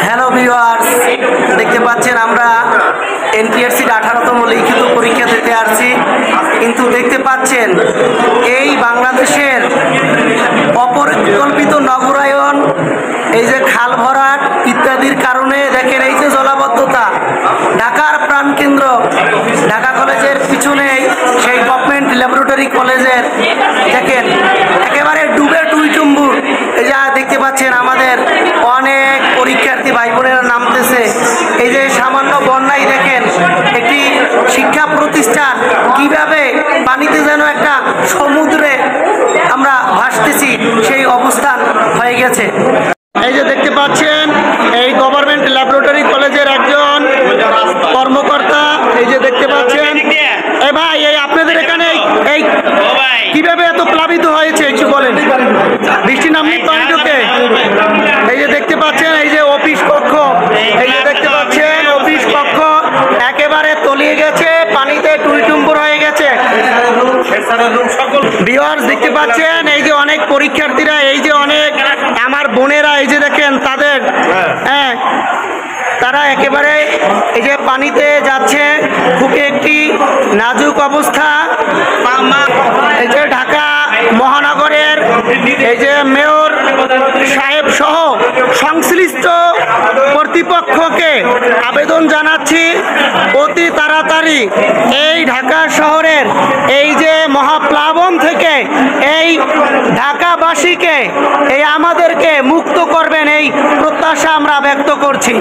Hello viewers, দেখতে পাচ্ছেন আমরা এনটিআরসির 18তম লিখিত পরীক্ষা দিতে আসছি। কিন্তু দেখতে পাচ্ছেন এই বাংলাদেশের অপরিকল্পিত নগরায়ন, এই যে খাল ভরাট ইত্যাদির কারণে দেখেন এই যে জলাবদ্ধতা, ঢাকার প্রাণকেন্দ্র ঢাকা কলেজের পিছনেই সেই গভর্নমেন্ট ল্যাবরেটরি কলেজের দেখেন একেবারে ডুবে টুইটুম্বুর। এই যে দেখতে পাচ্ছেন আমাদের অনেক পরীক্ষার্থী ভাই বোনেরা নামতেছে। এই যে সামান্য বন্যায় দেখেন একটি শিক্ষা প্রতিষ্ঠান কিভাবে পানিতে যেন একটা সমুদ্রে আমরা ভাসতেছি সেই অবস্থান হয়ে গেছে। এই যে দেখতে পাচ্ছেন এই গভর্নমেন্ট ল্যাবরেটরি কলেজের একজন কর্মকর্তা, এই যে দেখতে পাচ্ছেন। এই ভাই, এই আপনাদের এখানে এই কিভাবে এত প্লাবিত হয়েছে একটু বলেন। বৃষ্টি নামনি পানি ঢুকে। এই যে দেখতে পাচ্ছেন এই যে অফিস কক্ষ, এই যে দেখতে পাচ্ছেন অফিস কক্ষ একেবারে তলিয়ে গেছে, পানিতে টুইটুম্বুর হয়ে গেছে। ভিউয়ার্স দেখতে পাচ্ছেন এই যে অনেক পরীক্ষার্থীরা, এই যে অনেক আমার বোনেরা, এই যে দেখেন তাদের তারা একেবারে এই যে পানিতে যাচ্ছে, খুবই একটি নাজুক অবস্থা। এই যে ঢাকা মহানগরের এই যে মেয়র সাহেব সহ সংশ্লিষ্ট কর্তৃপক্ষকে আবেদন জানাচ্ছি অতি তাড়াতাড়ি এই ঢাকা শহরের এই যে মহাপ্লাবন থেকে এই ঢাকাবাসীকে এই আমাদেরকে মুক্ত করবেন, এই প্রত্যাশা আমরা ব্যক্ত করছি।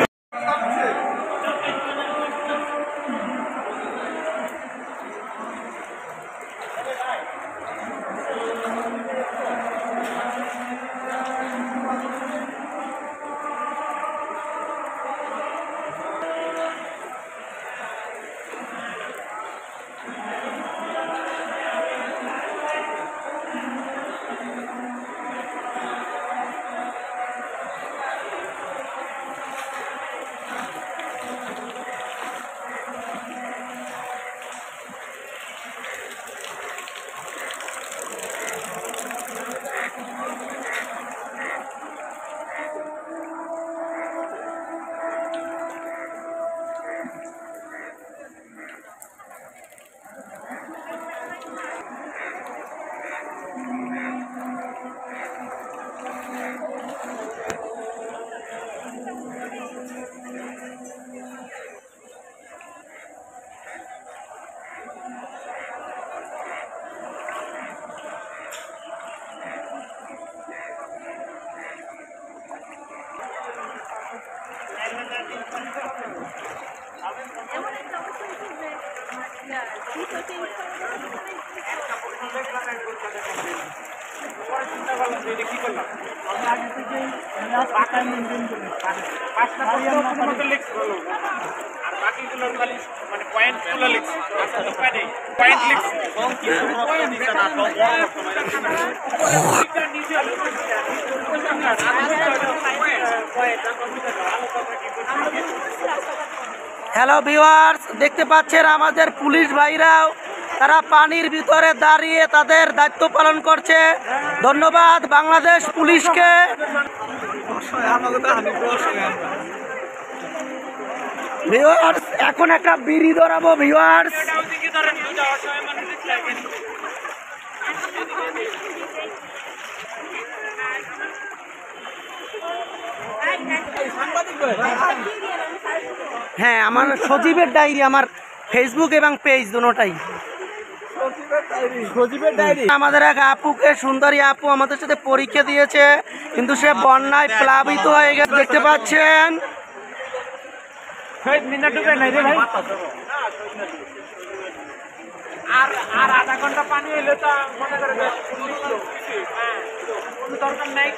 হ্যালো ভিউয়ার্স, দেখতে পাচ্ছেন আমাদের পুলিশ ভাইরাও তারা পানির ভিতরে দাঁড়িয়ে তাদের দায়িত্ব পালন করছে। ধন্যবাদ বাংলাদেশ পুলিশকে। ভিউয়ার্স, এখন একটা বিড়ি ধরাবো ভিউয়ার্স। হ্যাঁ, আমার সজীবের ডায়েরি, আমার ফেসবুক এবং পেজ দুটোটাই আমাদের এক আপুকে, সুন্দরী আপু আমাদের সাথে পরীক্ষা দিয়েছে, কিন্তু সে বন্যায় প্লাবিত হয়ে গেছে। দেখতে পাচ্ছেন আর আধা ঘন্টা পানি হইলে তো মনে করে দরকার নাই।